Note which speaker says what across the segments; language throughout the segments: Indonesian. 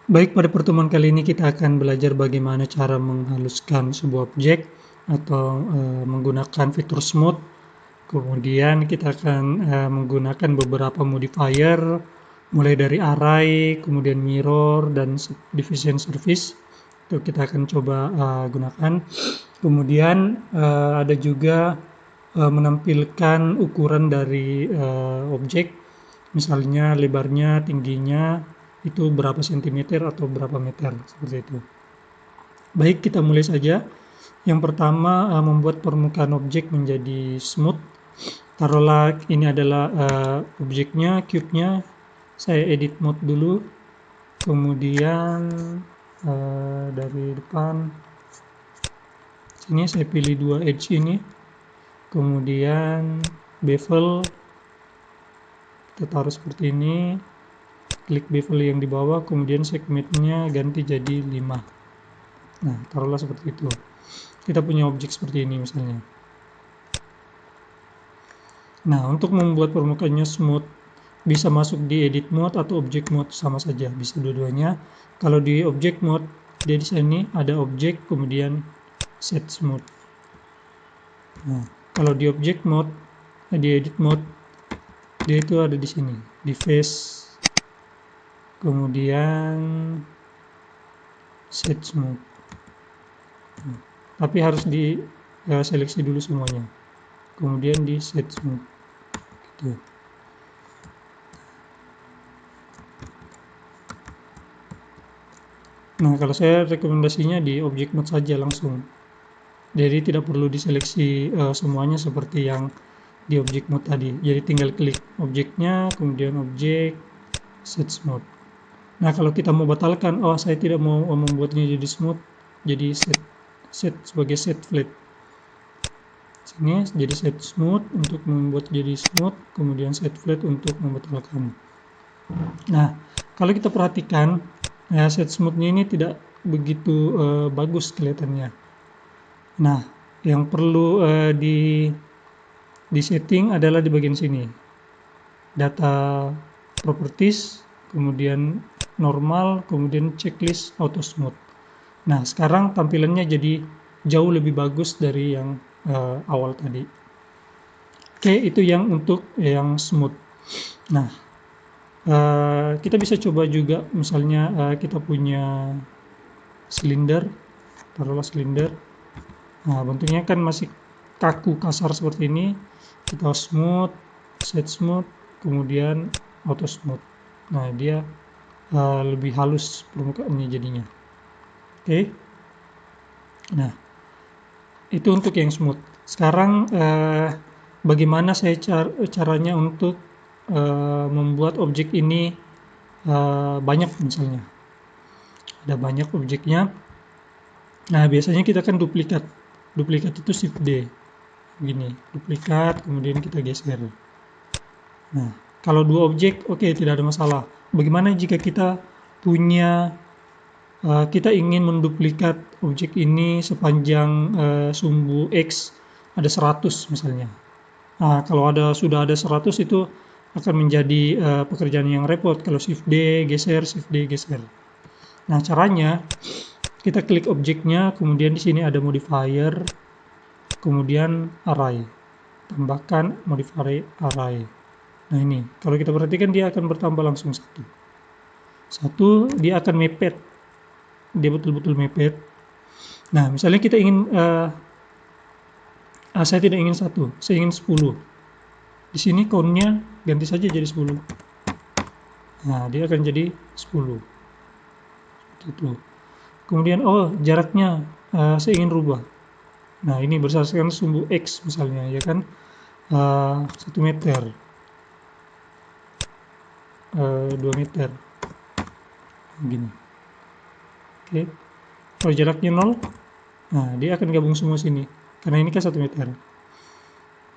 Speaker 1: Baik, pada pertemuan kali ini kita akan belajar bagaimana cara menghaluskan sebuah objek atau menggunakan fitur smooth. Kemudian kita akan menggunakan beberapa modifier mulai dari array, kemudian mirror dan subdivision surface. Itu kita akan coba gunakan. Kemudian ada juga menampilkan ukuran dari objek, misalnya lebarnya, tingginya itu berapa sentimeter atau berapa meter, seperti itu. Baik, kita mulai saja. Yang pertama, membuat permukaan objek menjadi smooth. Taruhlah ini adalah objeknya, cube-nya. Saya edit mode dulu. Kemudian dari depan sini saya pilih dua edge ini. Kemudian bevel kita taruh seperti ini. Klik bevel yang di bawah, kemudian segmennya ganti jadi 5. Nah, taruhlah seperti itu. Kita punya objek seperti ini misalnya. Nah, untuk membuat permukaannya smooth, bisa masuk di edit mode atau object mode, sama saja, bisa dua-duanya. Kalau di object mode, dia di sini ada objek, kemudian set smooth. Nah, kalau di object mode, di edit mode, dia itu ada di sini, di face, kemudian set smooth. Tapi harus di seleksi dulu semuanya, kemudian di set smooth gitu. Nah, kalau saya rekomendasinya di object mode saja langsung, jadi tidak perlu diseleksi semuanya seperti yang di object mode tadi. Jadi tinggal klik objeknya, kemudian objek, set smooth. Nah, kalau kita mau batalkan, oh saya tidak mau membuatnya jadi smooth, jadi set sebagai set flat. Sini jadi set smooth untuk membuat jadi smooth, kemudian set flat untuk membatalkan. Nah, kalau kita perhatikan, ya, set smoothnya ini tidak begitu bagus kelihatannya. Nah, yang perlu di setting adalah di bagian sini, data properties, kemudian normal, kemudian checklist auto smooth. Nah, sekarang tampilannya jadi jauh lebih bagus dari yang awal tadi. Oke, itu yang untuk yang smooth. Nah, kita bisa coba juga, misalnya kita punya silinder, taruhlah silinder. Nah, bentuknya kan masih kaku kasar seperti ini. Kita smooth, set smooth, kemudian auto smooth. Nah, dia lebih halus permukaannya jadinya. Oke. Nah, itu untuk yang smooth. Sekarang bagaimana saya caranya untuk membuat objek ini banyak, misalnya ada banyak objeknya. Nah, biasanya kita kan duplikat itu shift D gini, duplikat, kemudian kita geser. Nah, kalau dua objek, oke, tidak ada masalah. Bagaimana jika kita punya kita ingin menduplikat objek ini sepanjang sumbu X ada 100 misalnya. Nah, kalau sudah ada 100 itu akan menjadi pekerjaan yang repot. Kalau shift D geser, shift D geser. Nah, caranya kita klik objeknya, kemudian di sini ada modifier, kemudian array. Tambahkan modifier array. Nah, ini kalau kita perhatikan dia akan bertambah langsung satu, dia akan mepet, dia betul-betul mepet. Nah, misalnya kita ingin saya tidak ingin 1, saya ingin 10. Di sini count-nya ganti saja jadi 10. Nah, dia akan jadi 10. Itu. Kemudian jaraknya saya ingin rubah. Nah, ini berdasarkan sumbu X misalnya, ya kan, 1 meter, 2 meter, gini. Oke. Kalau jaraknya 0, nah dia akan gabung semua sini, karena ini kan 1 meter.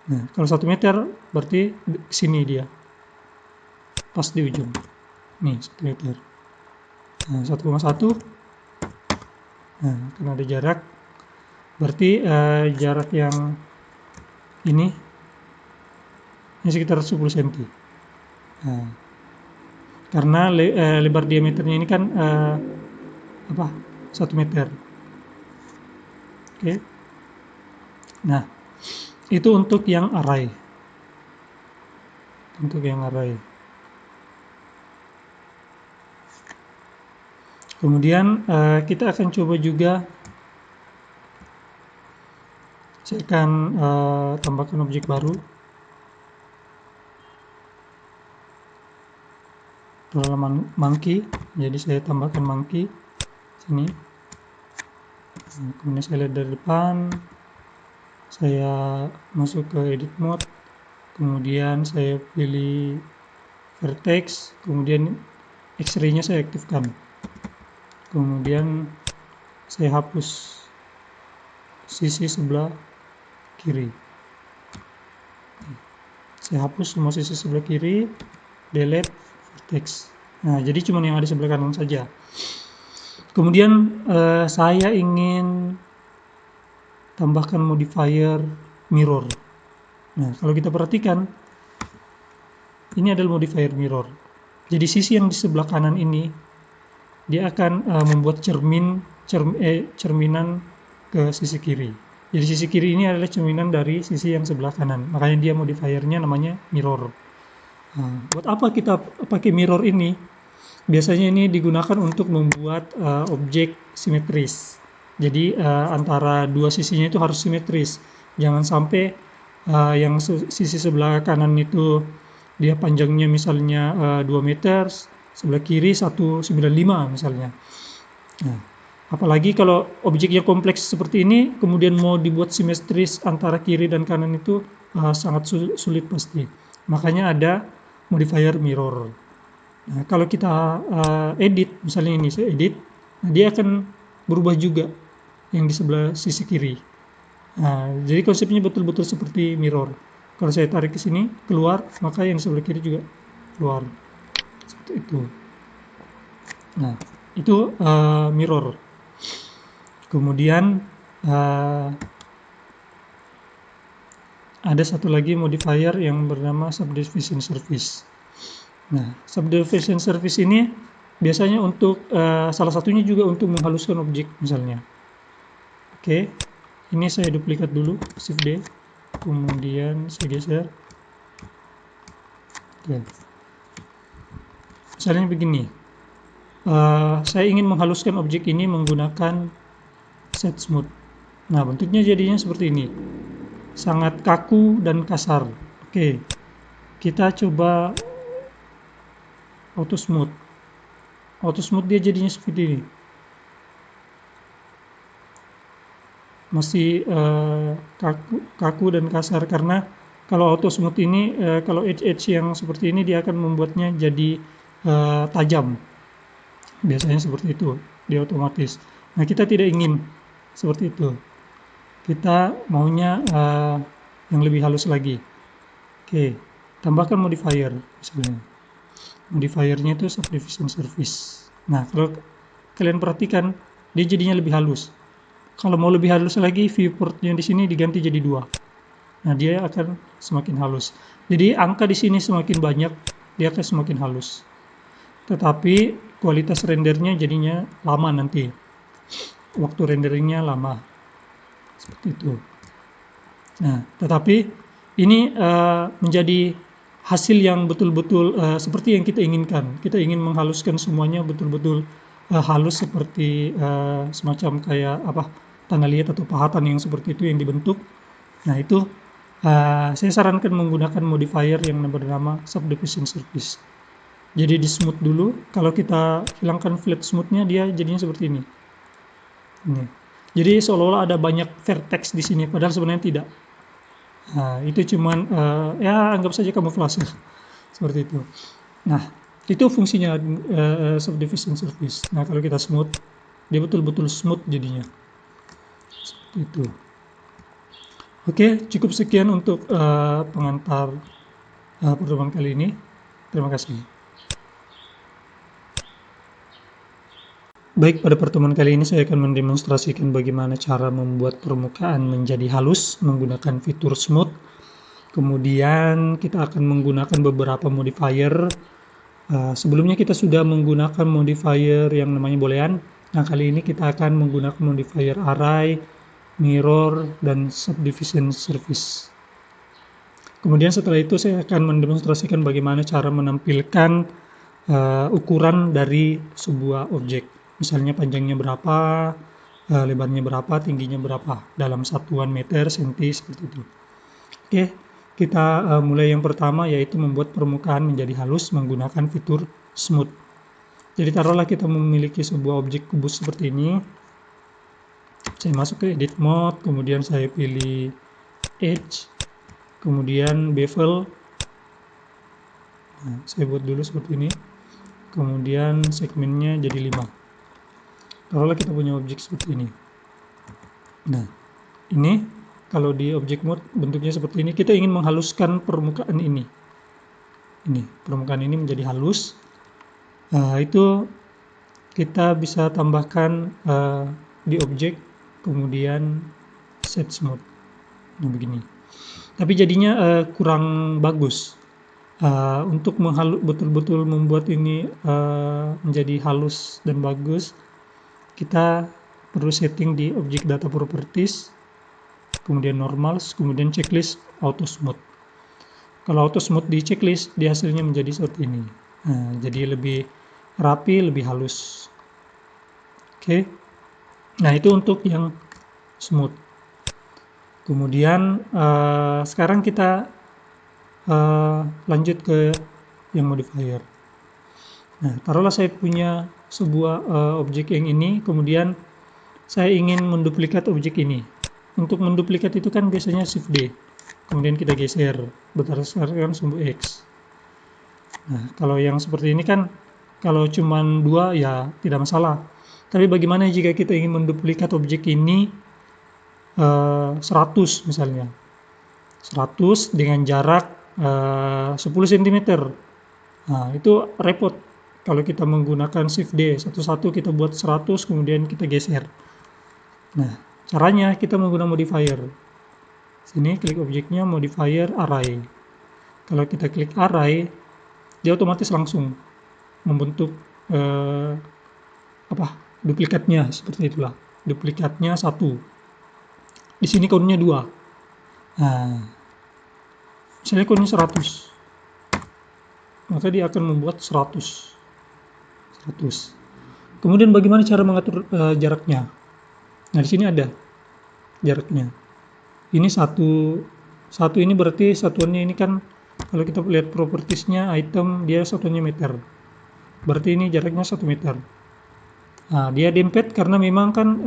Speaker 1: Nah, kalau 1 meter berarti sini dia pas di ujung, nih 1 meter. Nah, 1,1, nah karena ada jarak, berarti jarak yang ini sekitar 10 cm. Nah, karena lebar diameternya ini kan 1 meter. Oke. Nah, itu untuk yang array. Kemudian kita akan coba juga, saya akan tambahkan objek baru, monkey. Jadi saya tambahkan monkey sini. Kemudian saya lihat dari depan, saya masuk ke edit mode, kemudian saya pilih vertex, kemudian X-ray nya saya aktifkan, kemudian saya hapus sisi sebelah kiri, saya hapus semua sisi sebelah kiri, delete vertex. Nah, jadi cuma yang ada sebelah kanan saja. Kemudian saya ingin tambahkan modifier mirror. Nah, kalau kita perhatikan, ini adalah modifier mirror. Jadi sisi yang di sebelah kanan ini, dia akan membuat cerminan ke sisi kiri. Jadi sisi kiri ini adalah cerminan dari sisi yang sebelah kanan. Makanya dia modifiernya namanya mirror. Nah, buat apa kita pakai mirror ini? Biasanya ini digunakan untuk membuat objek simetris. Jadi antara dua sisinya itu harus simetris. Jangan sampai yang sisi sebelah kanan itu dia panjangnya misalnya 2 meter, sebelah kiri 195 misalnya. Nah, apalagi kalau objeknya kompleks seperti ini, kemudian mau dibuat simetris antara kiri dan kanan itu sangat sulit pasti. Makanya ada modifier mirror. Nah, kalau kita edit, misalnya ini saya edit, nah dia akan berubah juga yang di sebelah sisi kiri. Nah, jadi konsepnya betul-betul seperti mirror. Kalau saya tarik ke sini, keluar, maka yang di sebelah kiri juga keluar. Seperti itu. Nah, itu mirror. Kemudian ada satu lagi modifier yang bernama subdivision surface. Nah, subdivision surface ini biasanya untuk salah satunya juga untuk menghaluskan objek misalnya. Oke, ini saya duplikat dulu, Shift D, kemudian saya geser. Oke. Misalnya begini, saya ingin menghaluskan objek ini menggunakan set smooth. Nah, bentuknya jadinya seperti ini, sangat kaku dan kasar. Oke, kita coba auto smooth. Auto smooth dia jadinya seperti ini, masih kaku dan kasar, karena kalau auto smooth ini kalau edge yang seperti ini dia akan membuatnya jadi tajam. Biasanya seperti itu, dia otomatis. Nah, kita tidak ingin seperti itu. Kita maunya yang lebih halus lagi. Oke, tambahkan modifier misalnya. Modifiernya itu subdivision surface. Nah, kalau kalian perhatikan, dia jadinya lebih halus. Kalau mau lebih halus lagi, viewportnya di sini diganti jadi 2. Nah, dia akan semakin halus. Jadi angka di sini semakin banyak, dia akan semakin halus. Tetapi kualitas rendernya jadinya lama nanti. Waktu renderingnya lama. Seperti itu. Nah, tetapi ini menjadi hasil yang betul-betul seperti yang kita inginkan. Kita ingin menghaluskan semuanya betul-betul halus, seperti semacam kayak tanggal liat atau pahatan yang seperti itu yang dibentuk. Nah, itu saya sarankan menggunakan modifier yang bernama subdivision surface. Jadi di smooth dulu. Kalau kita hilangkan flat smoothnya, dia jadinya seperti ini. Ini. Jadi seolah-olah ada banyak vertex di sini, padahal sebenarnya tidak. Nah, itu cuman ya anggap saja kamuflase seperti itu. Nah, itu fungsinya subdivision surface. Nah, kalau kita smooth, dia betul-betul smooth jadinya. Seperti itu. Oke, cukup sekian untuk pengantar pertemuan kali ini. Terima kasih. Baik, pada pertemuan kali ini saya akan mendemonstrasikan bagaimana cara membuat permukaan menjadi halus menggunakan fitur smooth. Kemudian kita akan menggunakan beberapa modifier Sebelumnya kita sudah menggunakan modifier yang namanya boolean. Nah, kali ini kita akan menggunakan modifier array, mirror, dan subdivision service. Kemudian setelah itu saya akan mendemonstrasikan bagaimana cara menampilkan ukuran dari sebuah objek. Misalnya panjangnya berapa, lebarnya berapa, tingginya berapa, dalam satuan meter, senti, seperti itu. Oke, kita mulai yang pertama, yaitu membuat permukaan menjadi halus menggunakan fitur smooth. Jadi taruhlah kita memiliki sebuah objek kubus seperti ini. Saya masuk ke edit mode, kemudian saya pilih edge, kemudian bevel. Nah, saya buat dulu seperti ini. Kemudian segmennya jadi 5. Taruhlah kita punya objek seperti ini. Nah, ini kalau di object mode bentuknya seperti ini, kita ingin menghaluskan permukaan ini. Ini, permukaan ini menjadi halus. Itu kita bisa tambahkan di objek, kemudian set smooth. Nah, begini. Tapi jadinya kurang bagus. Untuk betul-betul membuat ini menjadi halus dan bagus, kita perlu setting di object data properties, kemudian normal, kemudian checklist auto smooth. Kalau auto smooth di checklist, di hasilnya menjadi seperti ini. Nah, jadi lebih rapi, lebih halus. Oke. Nah, itu untuk yang smooth. Kemudian sekarang kita lanjut ke yang modifier. Nah, taruhlah saya punya sebuah objek yang ini, kemudian saya ingin menduplikat objek ini. Untuk menduplikat itu kan biasanya Shift D, kemudian kita geser berdasarkan sumbu X. Nah, kalau yang seperti ini kan, kalau cuma 2 ya tidak masalah. Tapi bagaimana jika kita ingin menduplikat objek ini 100 misalnya. 100 dengan jarak 10 cm. Nah, itu repot. Kalau kita menggunakan Shift D, satu-satu kita buat 100, kemudian kita geser. Nah, caranya kita menggunakan modifier. Sini klik objeknya, modifier array. Kalau kita klik array, dia otomatis langsung membentuk duplikatnya, seperti itulah. Duplikatnya 1. Di sini kodenya 2. Nah, misalnya kodenya 100. Maka dia akan membuat 100. Kemudian bagaimana cara mengatur jaraknya? Nah, di sini ada jaraknya. Ini satu ini berarti satuannya ini kan, kalau kita lihat propertiesnya item, dia satuannya meter. Berarti ini jaraknya 1 meter. Nah, dia dempet karena memang kan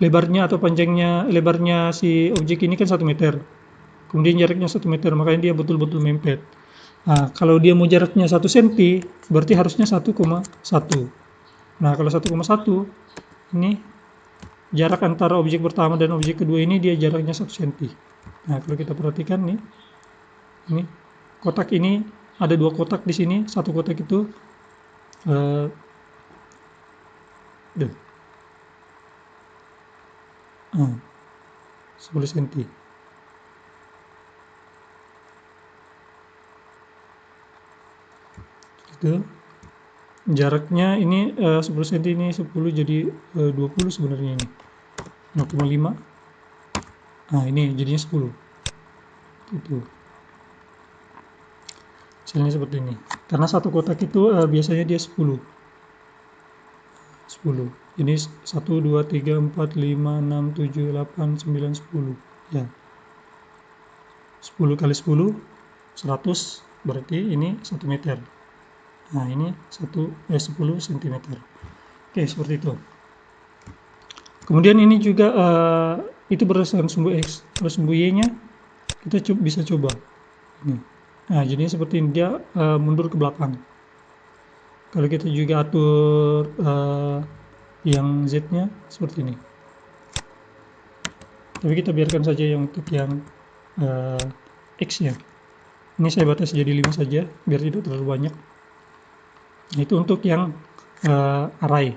Speaker 1: lebarnya atau panjangnya, lebarnya si objek ini kan 1 meter. Kemudian jaraknya 1 meter, makanya dia betul-betul mempet. Nah, kalau dia mau jaraknya 1 cm, berarti harusnya 1,1. Nah, kalau 1,1, ini jarak antara objek pertama dan objek kedua ini dia jaraknya 1 cm. Nah, kalau kita perhatikan nih, ini kotak ini ada 2 kotak di sini. Satu kotak itu 10 cm. Itu jaraknya ini 10 cm, ini 10, jadi 20 sebenarnya ini 0,5. Nah, ini jadinya 10. Itu misalnya seperti ini, karena satu kotak itu biasanya dia 10. Ini 1, 2, 3, 4, 5, 6, 7, 8, 9, 10. Ya, 10 kali 10, 100, berarti ini 1 meter. Nah, ini 10 cm. Oke, seperti itu. Kemudian ini juga itu berdasarkan sumbu X. Kalau sumbu Y-nya kita bisa coba. Nah, jadinya seperti ini, dia mundur ke belakang. Kalau kita juga atur yang Z-nya seperti ini. Tapi kita biarkan saja yang untuk yang X-nya. Ini saya batasi jadi 5 saja, biar tidak terlalu banyak. Itu untuk yang array.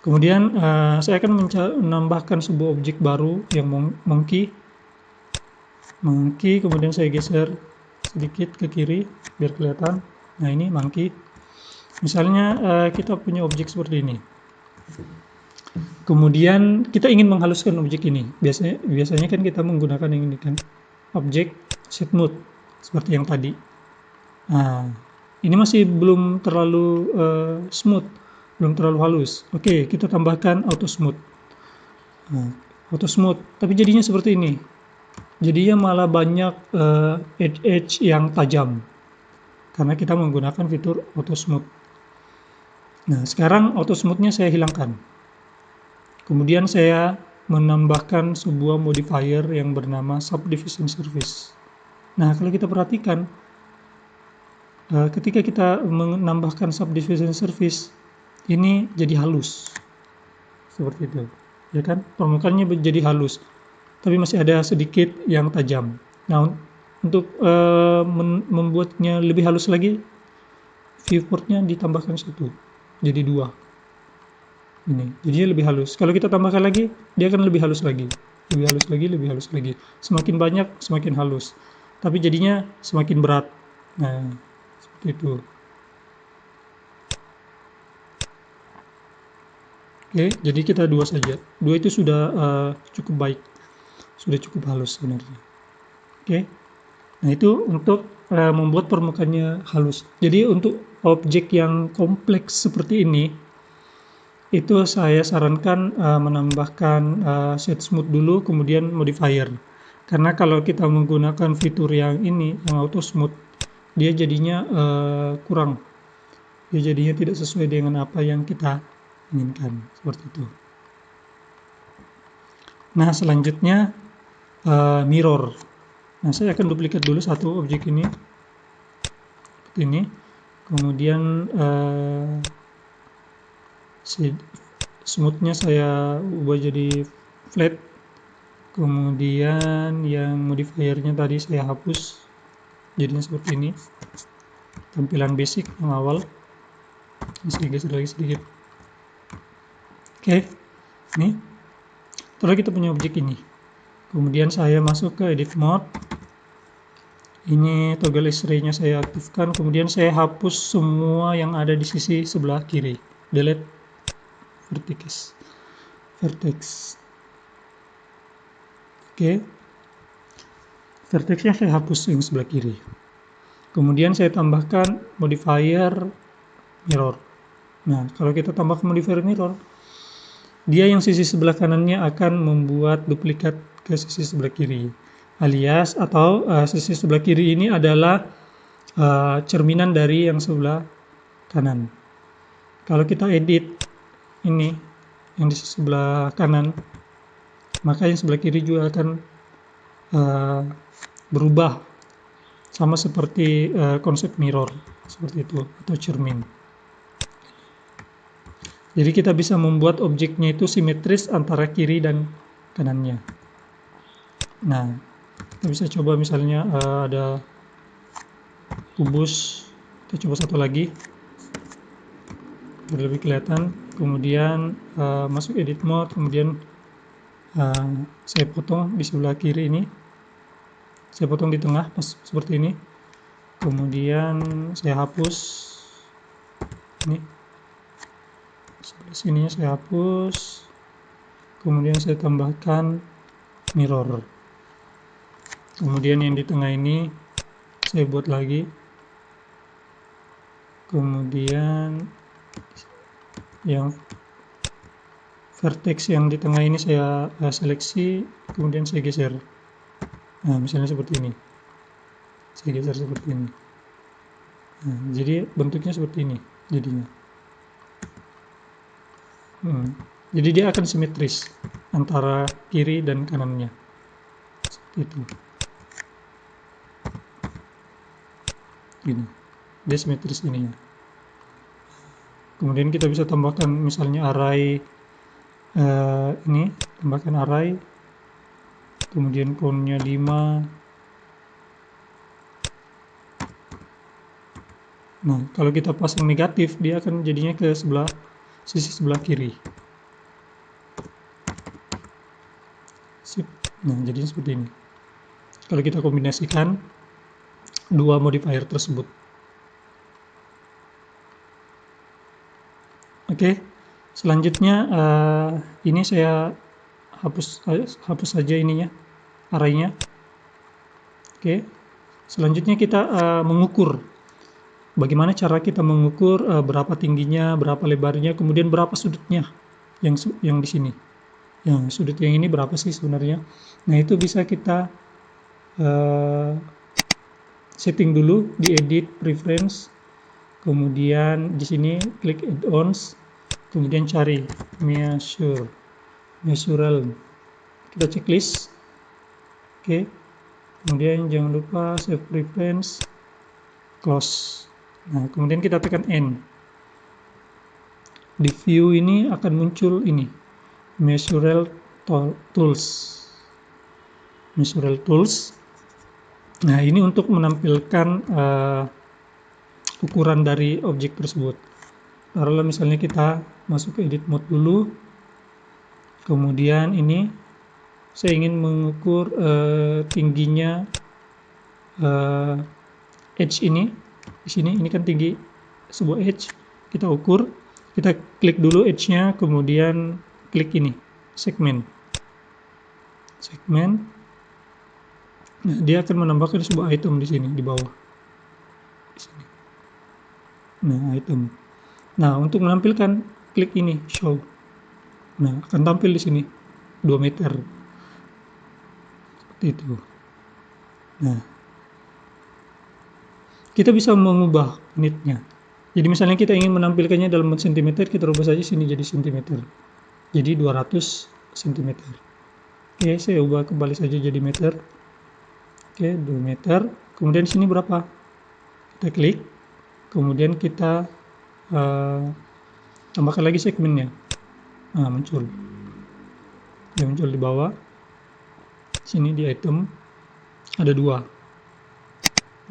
Speaker 1: Kemudian saya akan menambahkan sebuah objek baru yang monkey. Kemudian saya geser sedikit ke kiri biar kelihatan. Nah, ini monkey. Misalnya kita punya objek seperti ini. Kemudian kita ingin menghaluskan objek ini. Biasanya kan kita menggunakan yang ini kan, objek set mode seperti yang tadi. Nah, ini masih belum terlalu smooth, belum terlalu halus. Oke, kita tambahkan auto smooth. Nah, auto smooth, tapi jadinya seperti ini. Jadinya malah banyak edge-edge yang tajam karena kita menggunakan fitur auto smooth. Nah, sekarang auto smoothnya saya hilangkan. Kemudian saya menambahkan sebuah modifier yang bernama subdivision surface. Nah, kalau kita perhatikan, ketika kita menambahkan subdivision surface, ini jadi halus, seperti itu, ya kan? Permukaannya jadi halus, tapi masih ada sedikit yang tajam. Nah, untuk membuatnya lebih halus lagi, viewportnya ditambahkan satu, jadi dua. Ini jadinya lebih halus. Kalau kita tambahkan lagi, dia akan lebih halus lagi, lebih halus lagi, lebih halus lagi. Semakin banyak, semakin halus. Tapi jadinya semakin berat. Nah, seperti itu. Oke, jadi kita dua saja. Dua itu sudah cukup baik, sudah cukup halus sebenarnya. Oke, nah itu untuk membuat permukaannya halus. Jadi untuk objek yang kompleks seperti ini, itu saya sarankan menambahkan set smooth dulu, kemudian modifier. Karena kalau kita menggunakan fitur yang ini, yang auto smooth, dia jadinya kurang. Dia jadinya tidak sesuai dengan apa yang kita inginkan, seperti itu. Nah, selanjutnya mirror. Nah, saya akan duplikat dulu satu objek ini, seperti ini. Kemudian smoothnya saya ubah jadi flat. Kemudian yang modifiernya tadi saya hapus, jadinya seperti ini. Tampilan basic yang awal. Saya geser lagi sedikit. Oke, ini. Terus kita punya objek ini. Kemudian saya masuk ke edit mode. Ini toggle X-ray-nya saya aktifkan. Kemudian saya hapus semua yang ada di sisi sebelah kiri. Delete vertex. Oke, vertexnya saya hapus yang sebelah kiri. Kemudian saya tambahkan modifier mirror. Nah, kalau kita tambahkan modifier mirror, dia yang sisi sebelah kanannya akan membuat duplikat ke sisi sebelah kiri. Alias atau sisi sebelah kiri ini adalah cerminan dari yang sebelah kanan. Kalau kita edit ini yang di sebelah kanan, maka yang sebelah kiri juga akan berubah sama seperti konsep mirror, seperti itu, atau cermin. Jadi kita bisa membuat objeknya itu simetris antara kiri dan kanannya. Nah, kita bisa coba misalnya ada kubus, kita coba satu lagi biar lebih kelihatan. Kemudian masuk edit mode, kemudian saya potong di sebelah kiri ini, saya potong di tengah pas seperti ini. Kemudian saya hapus ini, sebelah sininya saya hapus. Kemudian saya tambahkan mirror. Kemudian yang di tengah ini saya buat lagi. Kemudian yang vertex yang di tengah ini saya seleksi, kemudian saya geser. Nah, misalnya seperti ini. Saya geser seperti ini. Nah, jadi bentuknya seperti ini jadinya. Jadi dia akan simetris antara kiri dan kanannya. Seperti itu. Gini. Dia simetris ini ya. Kemudian kita bisa tambahkan misalnya array ini, tambahkan array. Kemudian count-nya 5. Nah, kalau kita pasang negatif, dia akan jadinya ke sisi sebelah kiri. Sip. Nah, jadinya seperti ini. Kalau kita kombinasikan, dua modifier tersebut. Oke, selanjutnya ini saya hapus saja ininya, arraynya. Oke, selanjutnya kita mengukur. Bagaimana cara kita mengukur berapa tingginya, berapa lebarnya, kemudian berapa sudutnya yang di sini. Yang sudut yang ini berapa sih sebenarnya? Nah, itu bisa kita setting dulu di edit preference, kemudian di sini klik add-ons, kemudian cari measural, kita checklist. Oke, kemudian jangan lupa save preference, close. Nah, kemudian kita tekan N. Di view ini akan muncul ini measural tools. Nah, ini untuk menampilkan ukuran dari objek tersebut. Taruhlah misalnya kita masuk ke edit mode dulu, kemudian ini saya ingin mengukur tingginya edge ini. Di sini ini kan tinggi sebuah edge, kita ukur, kita klik dulu edge-nya, kemudian klik ini segmen. Nah, dia akan menambahkan sebuah item di sini di bawah. Di sini. Nah, item. Nah, untuk menampilkan klik ini show. Nah, akan tampil di sini 2 meter. Seperti itu. Nah, kita bisa mengubah unitnya. Jadi misalnya kita ingin menampilkannya dalam cm, kita rubah saja sini jadi cm. Jadi 200 cm. Oke, saya ubah kembali saja jadi meter. Oke, 2 meter. Kemudian sini berapa? Kita klik. Kemudian kita tambahkan lagi segmennya. Nah, muncul. Dia muncul di bawah. Sini di item ada 2.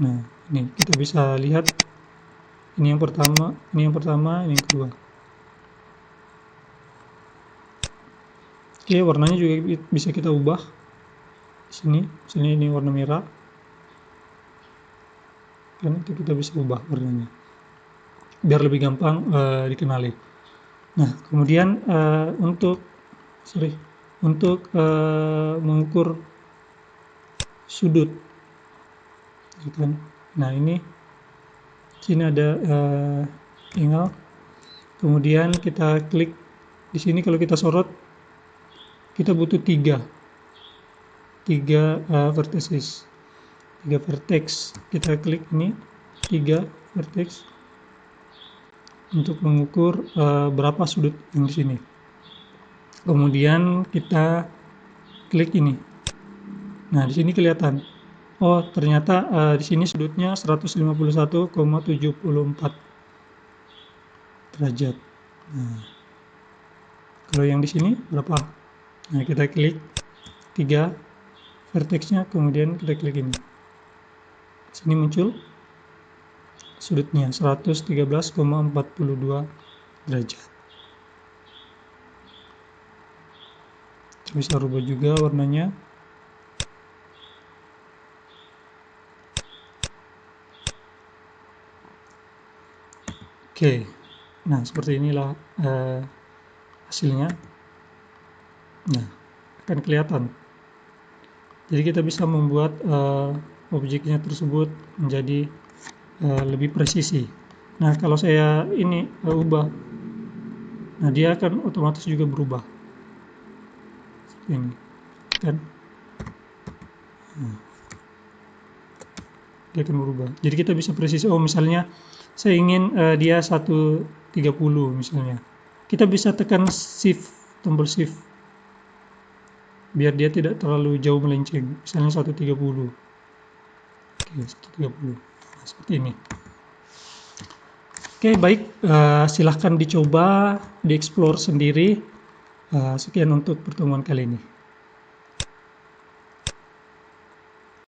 Speaker 1: Nah, ini kita bisa lihat ini yang pertama, ini yang kedua. Oke, warnanya juga bisa kita ubah. Di sini, misalnya ini warna merah. Kan itu kita bisa ubah warnanya. Biar lebih gampang dikenali. Nah, kemudian untuk mengukur sudut, gitu kan. Nah, ini sini ada angle. Kemudian kita klik di sini, kalau kita sorot kita butuh 3 vertices, 3 vertex. Kita klik ini 3 vertex untuk mengukur berapa sudut yang di sini. Kemudian kita klik ini. Nah, di sini kelihatan. Oh, ternyata di sini sudutnya 151,74 derajat. Nah, kalau yang di sini berapa? Nah, kita klik 3 vertexnya, kemudian kita klik ini. Sini muncul sudutnya 113,42 derajat. Kita bisa rubah juga warnanya. Oke, nah seperti inilah hasilnya. Nah, akan kelihatan. Jadi kita bisa membuat objeknya tersebut menjadi lebih presisi. Nah, kalau saya ini ubah, nah dia akan otomatis juga berubah. Seperti ini, kan? Nah, dia akan berubah. Jadi kita bisa presisi. Oh, misalnya saya ingin dia 130 misalnya. Kita bisa tekan tombol shift biar dia tidak terlalu jauh melenceng. Misalnya 130. Oke, 130. Nah, seperti ini. Oke, baik. Silahkan dicoba, dieksplor sendiri. Sekian untuk pertemuan kali ini.